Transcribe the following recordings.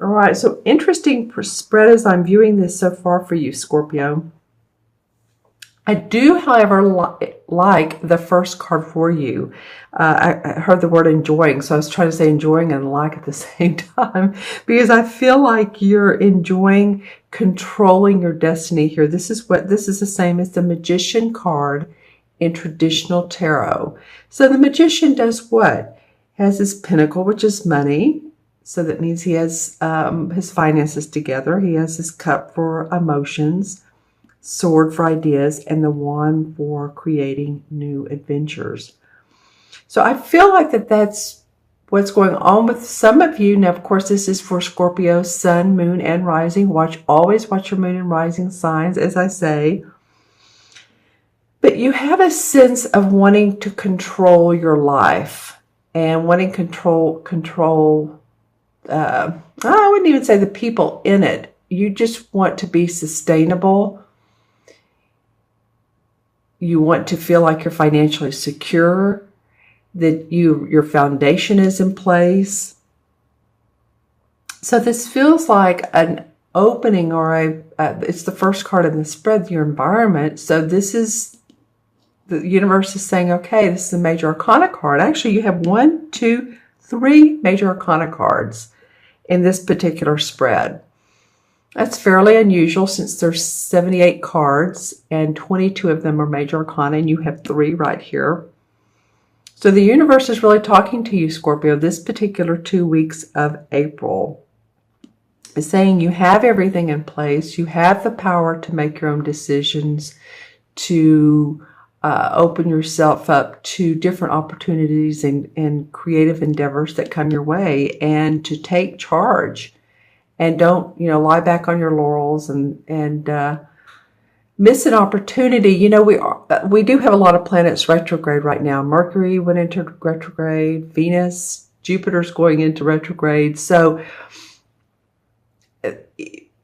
All right, so interesting spread as I'm viewing this so far for you, Scorpio. I do, however, like the first card for you. I heard the word enjoying, so I was trying to say enjoying and like at the same time, because I feel like you're enjoying controlling your destiny here. This is the same as the Magician card in traditional tarot. So the Magician does what? Has his pentacle, which is money. So that means he has his finances together. He has his cup for emotions, sword for ideas, and the wand for creating new adventures. So I feel like that's what's going on with some of you. Now, of course, this is for Scorpio, sun, moon, and rising. Always watch your moon and rising signs, as I say. But you have a sense of wanting to control your life and wanting control. I wouldn't even say the people in it. You just want to be sustainable. You want to feel like you're financially secure, that your foundation is in place. So this feels like an opening, or it's the first card in the spread, your environment. So this is, the universe is saying, okay, this is a major arcana card. Actually, you have 1, 2, 3 major arcana cards in this particular spread. That's fairly unusual since there's 78 cards and 22 of them are major arcana, and you have 3 right here. So the universe is really talking to you, Scorpio, this particular 2 weeks of April. Is saying you have everything in place. You have the power to make your own decisions, to open yourself up to different opportunities and creative endeavors that come your way, and to take charge. And don't, lie back on your laurels and miss an opportunity. We do have a lot of planets retrograde right now. Mercury went into retrograde. Venus, Jupiter's going into retrograde. So,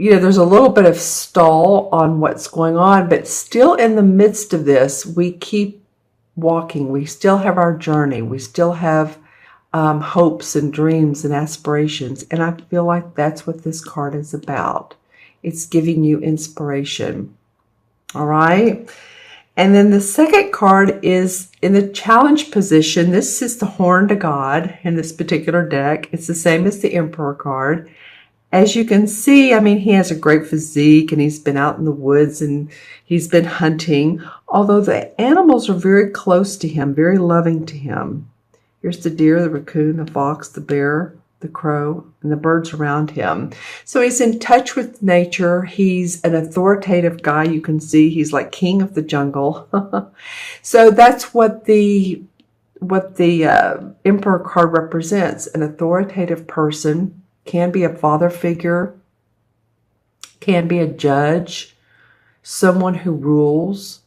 there's a little bit of stall on what's going on, but still in the midst of this, we keep walking. We still have our journey. We still have hopes and dreams and aspirations. And I feel like that's what this card is about. It's giving you inspiration. All right. And then the second card is in the challenge position. This is the horn to God in this particular deck. It's the same as the Emperor card. As you can see, he has a great physique and he's been out in the woods and he's been hunting, although the animals are very close to him, very loving to him. Here's the deer, the raccoon, the fox, the bear, the crow, and the birds around him. So he's in touch with nature. He's an authoritative guy. You can see he's like king of the jungle. So that's what the Emperor card represents, an authoritative person. Can be a father figure, can be a judge, someone who rules.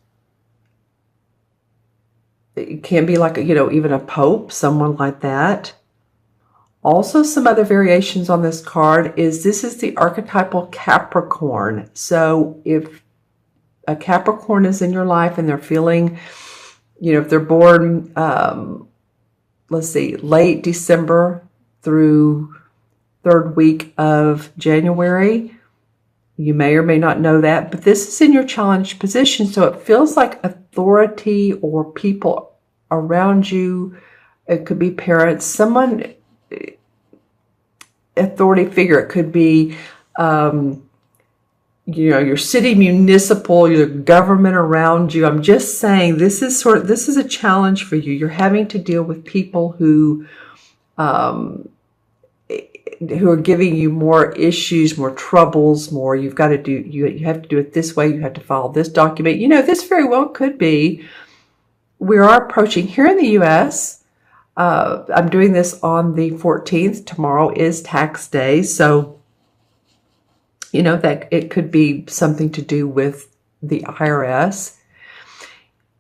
It can be like, even a pope, someone like that. Also, some other variations on this card this is the archetypal Capricorn. So if a Capricorn is in your life and they're feeling, if they're born, let's see, late December through 3rd week of January. You may or may not know that, but this is in your challenge position. So it feels like authority or people around you. It could be parents, someone, authority figure. It could be, your city municipal, your government around you. I'm just saying this is a challenge for you. You're having to deal with people who are giving you more issues, more troubles, more you have to do it this way, you have to follow this document. This very well could be, we are approaching here in the U.S., I'm doing this on the 14th. Tomorrow is tax day. So, that it could be something to do with the IRS.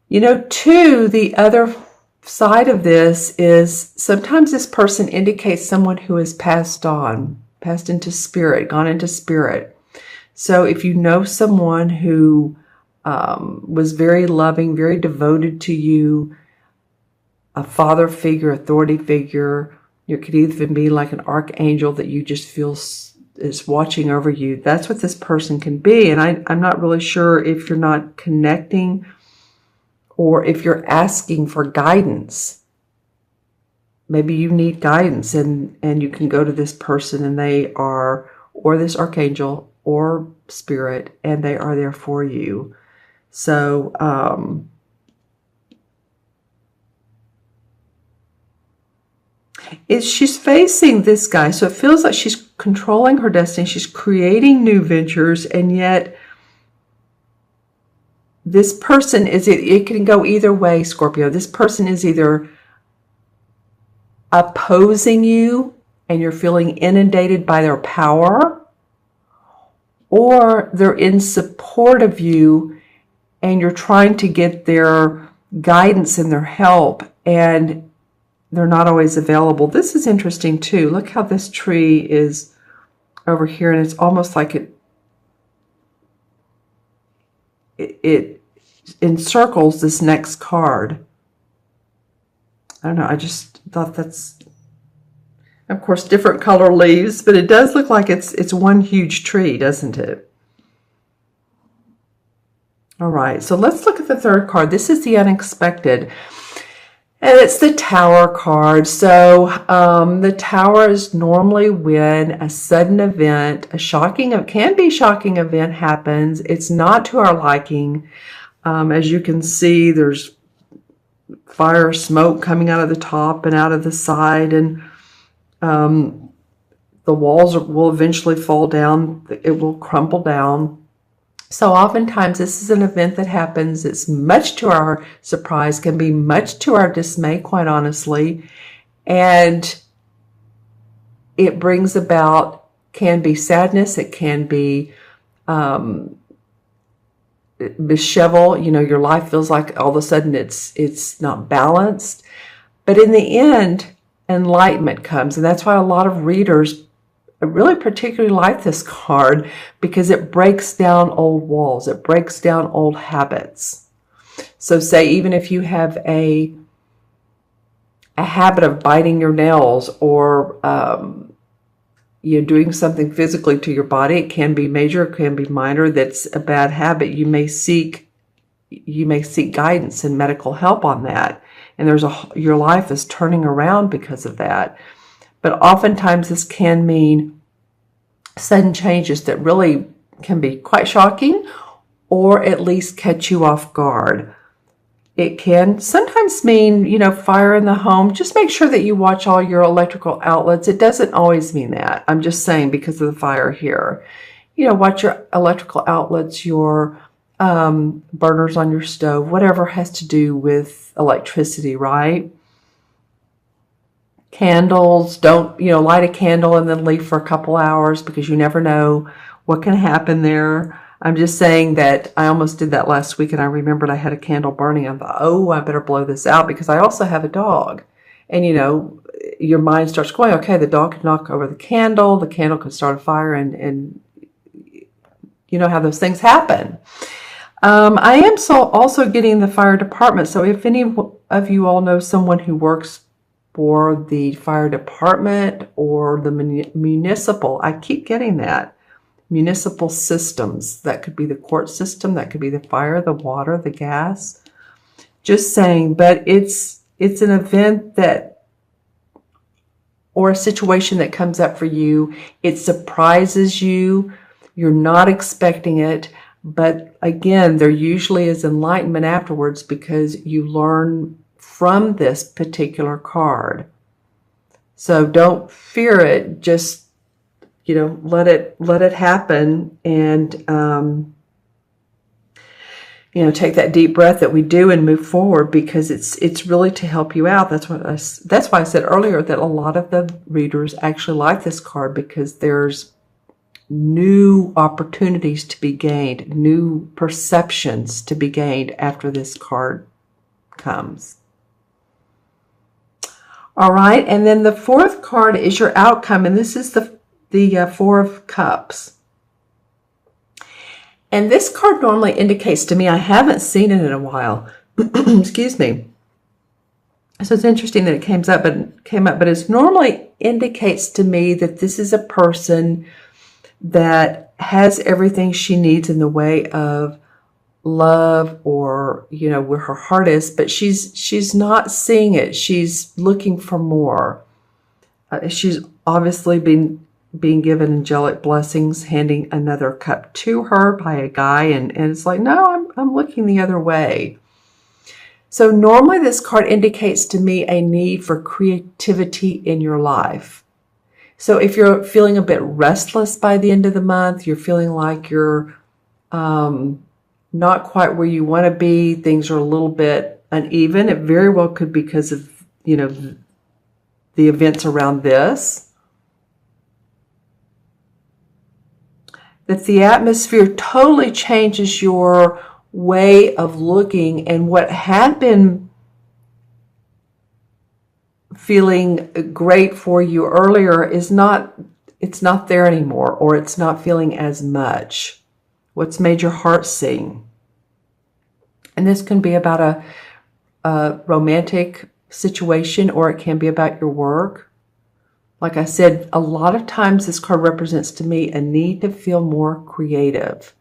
Too, the other side of this is sometimes this person indicates someone who has passed into spirit, gone into spirit. So if you know someone who was very loving, very devoted to you, a father figure, authority figure, you could even be like an archangel that you just feel is watching over you. That's what this person can be. And I'm not really sure if you're not connecting or if you're asking for guidance. Maybe you need guidance, and you can go to this person, and they are, or this archangel or spirit, and they are there for you. So, she's facing this guy, so it feels like she's controlling her destiny. She's creating new ventures, and yet this person it can go either way, Scorpio. This person is either opposing you and you're feeling inundated by their power, or they're in support of you and you're trying to get their guidance and their help, and they're not always available. This is interesting too. Look how this tree is over here, and it's almost like it encircles this next card. I don't know. I just thought that's, of course, different color leaves, but it does look like it's one huge tree, doesn't it? All right, so let's look at the third card. This is the unexpected, and it's the Tower card. So the Tower is normally when a sudden event, can be shocking event happens. It's not to our liking. As you can see, there's fire, smoke coming out of the top and out of the side, and the walls will eventually fall down. It will crumble down. So oftentimes this is an event that happens. It's much to our surprise, can be much to our dismay, quite honestly. And it brings about, can be sadness. It can be dishevel. Your life feels like all of a sudden it's not balanced. But in the end, enlightenment comes. And that's why a lot of readers really particularly like this card, because it breaks down old walls. It breaks down old habits. So say even if you have a habit of biting your nails, or doing something physically to your body, it can be major, it can be minor, that's a bad habit. You may seek guidance and medical help on that. And your life is turning around because of that. But oftentimes this can mean sudden changes that really can be quite shocking, or at least catch you off guard. It can sometimes mean, fire in the home. Just make sure that you watch all your electrical outlets. It doesn't always mean that. I'm just saying because of the fire here. Watch your electrical outlets, your burners on your stove, whatever has to do with electricity, right? Candles, don't, light a candle and then leave for a couple hours, because you never know what can happen there. I'm just saying that I almost did that last week, and I remembered I had a candle burning. I thought, oh, I better blow this out, because I also have a dog. And, your mind starts going, okay, the dog could knock over the candle could start a fire, and you know how those things happen. I am also getting the fire department. So if any of you all know someone who works for the fire department or the municipal, I keep getting that. Municipal systems. That could be the court system. That could be the fire, the water, the gas. Just saying, but it's an event or a situation that comes up for you. It surprises you. You're not expecting it. But again, there usually is enlightenment afterwards, because you learn from this particular card. So don't fear it. Just, let it happen, and, take that deep breath that we do and move forward, because it's really to help you out. That's why I said earlier that a lot of the readers actually like this card, because there's new opportunities to be gained, new perceptions to be gained after this card comes. All right, and then the fourth card is your outcome, and this is the Four of Cups. And this card normally indicates to me, I haven't seen it in a while. Excuse me. So it's interesting that it came up, but it normally indicates to me that this is a person that has everything she needs in the way of love, or where her heart is, but she's not seeing it. She's looking for more. She's obviously being given angelic blessings, handing another cup to her by a guy, and it's like, no, I'm looking the other way. So normally this card indicates to me a need for creativity in your life. So if you're feeling a bit restless by the end of the month, you're feeling like you're not quite where you want to be, things are a little bit uneven, it very well could be because of, the events around this. That the atmosphere totally changes your way of looking, and what had been feeling great for you earlier it's not there anymore, or it's not feeling as much. What's made your heart sing? And this can be about a romantic situation, or it can be about your work. Like I said, a lot of times this card represents to me a need to feel more creative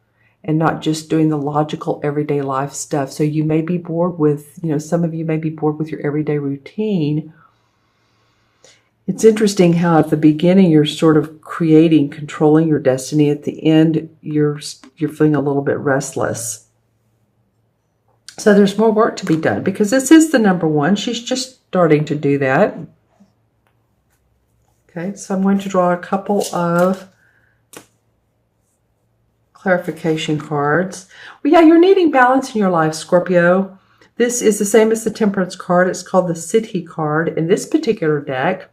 and not just doing the logical everyday life stuff. So you may be bored with, some of you may be bored with your everyday routine. It's interesting how at the beginning you're sort of creating, controlling your destiny. At the end, you're feeling a little bit restless. So there's more work to be done, because this is the number one. She's just starting to do that. Okay, so I'm going to draw a couple of clarification cards. Well, yeah, you're needing balance in your life, Scorpio. This is the same as the Temperance card. It's called the City card in this particular deck.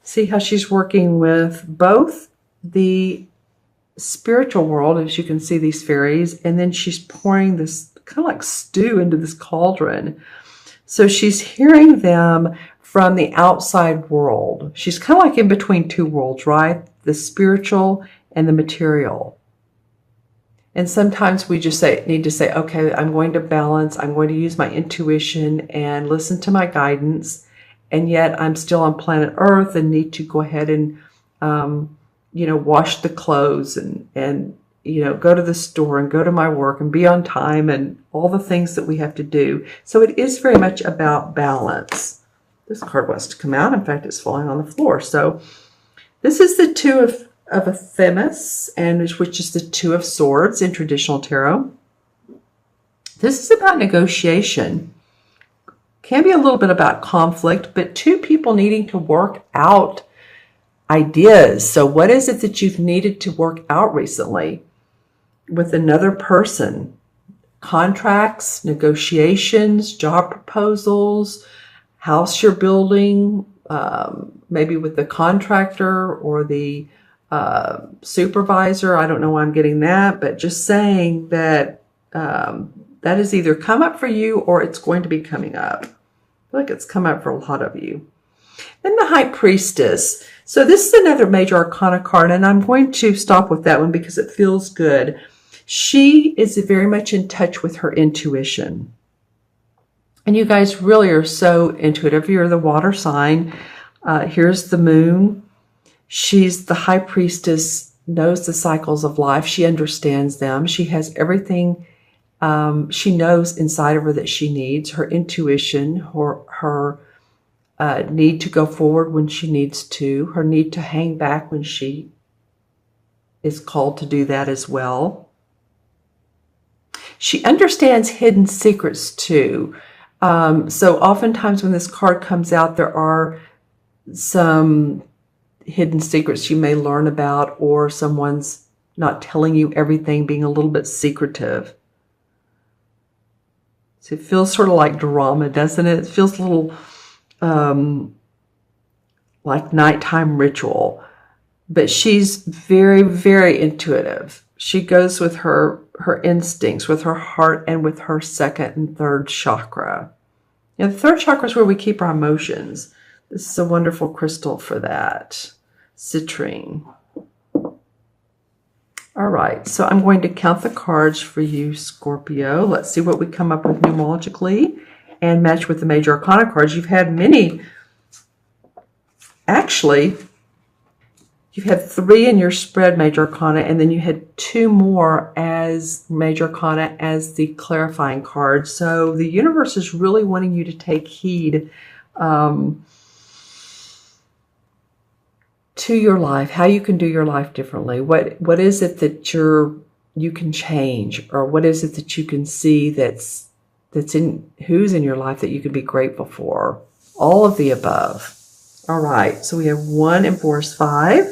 See how she's working with both the spiritual world, as you can see these fairies, and then she's pouring this kind of like stew into this cauldron. So she's hearing them from the outside world. She's kind of like in between two worlds, right? The spiritual and the material. And sometimes we just need to say, okay, I'm going to balance. I'm going to use my intuition and listen to my guidance. And yet I'm still on planet Earth and need to go ahead and, wash the clothes and go to the store and go to my work and be on time and all the things that we have to do. So it is very much about balance. This card wants to come out. In fact, it's falling on the floor. So this is the Two of a Themis, and which is the Two of Swords in traditional tarot. This is about negotiation. Can be a little bit about conflict, but two people needing to work out ideas. So what is it that you've needed to work out recently with another person? Contracts, negotiations, job proposals, house you're building, maybe with the contractor or the supervisor. I don't know why I'm getting that, but just saying that that has either come up for you or it's going to be coming up. I feel like it's come up for a lot of you. Then the High Priestess. So this is another major arcana card, and I'm going to stop with that one because it feels good. She is very much in touch with her intuition. And you guys really are so intuitive. You're the water sign. Here's the moon. She's the High Priestess, knows the cycles of life. She understands them. She has everything she knows inside of her that she needs. Her intuition, her need to go forward when she needs to, her need to hang back when she is called to do that as well. She understands hidden secrets too. So oftentimes when this card comes out, there are some hidden secrets you may learn about, or someone's not telling you everything, being a little bit secretive. So it feels sort of like drama, doesn't it? It feels a little like nighttime ritual. But she's very, very intuitive. She goes with her instincts, with her heart, and with her second and third chakra. The third chakra is where we keep our emotions. This is a wonderful crystal for that. Citrine. All right, so I'm going to count the cards for you, Scorpio. Let's see what we come up with numerologically and match with the major arcana cards. You've had many. Actually, You've had 3 in your spread major arcana, and then you had 2 more as major arcana as the clarifying card. So the universe is really wanting you to take heed to your life, how you can do your life differently. What is it that you can change, or what is it that you can see that's who's in your life that you can be grateful for? All of the above. All right, so we have 1 and 4 is 5,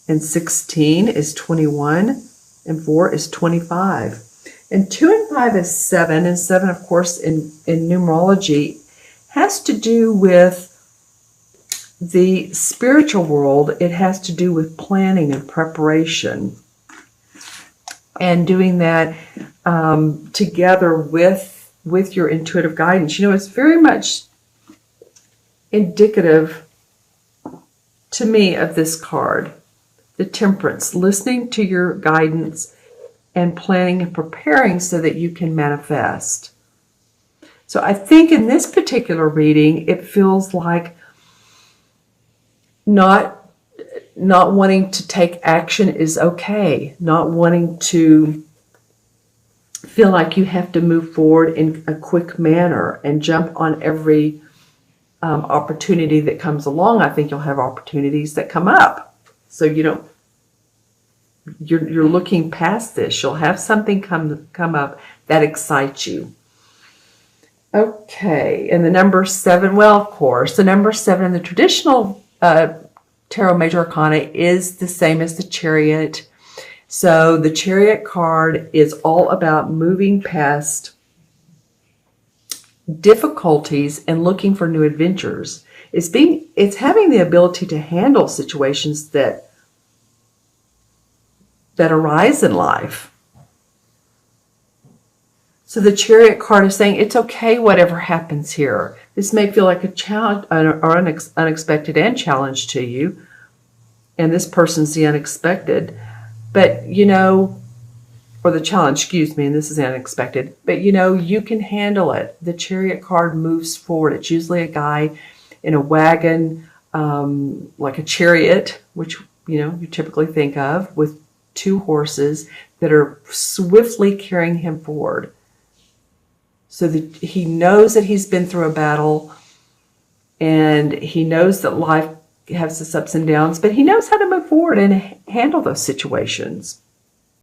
and 16 is 21, and 4 is 25. And 2 and 5 is 7, and 7, of course, in numerology, has to do with the spiritual world. It has to do with planning and preparation, and doing that together with your intuitive guidance. You know, it's very much indicative to me of this card, the Temperance, listening to your guidance and planning and preparing so that you can manifest. So I think in this particular reading, it feels like not wanting to take action is okay. Not wanting to feel like you have to move forward in a quick manner and jump on every opportunity that comes along. I think you'll have opportunities that come up. So you're looking past this. You'll have something come up that excites you. Okay, and the number 7, well, of course, the number 7 in the traditional Tarot Major Arcana is the same as the Chariot. So the Chariot card is all about moving past difficulties and looking for new adventures. It's having the ability to handle situations that arise in life. So the Chariot card is saying it's okay whatever happens here. This may feel like a challenge or unexpected and challenge to you, and this person's the unexpected, but or the challenge, excuse me, and this is unexpected, but you can handle it. The Chariot card moves forward. It's usually a guy in a wagon, like a chariot, which you typically think of, with 2 horses that are swiftly carrying him forward. So that he knows that he's been through a battle, and he knows that life has its ups and downs, but he knows how to move forward and handle those situations.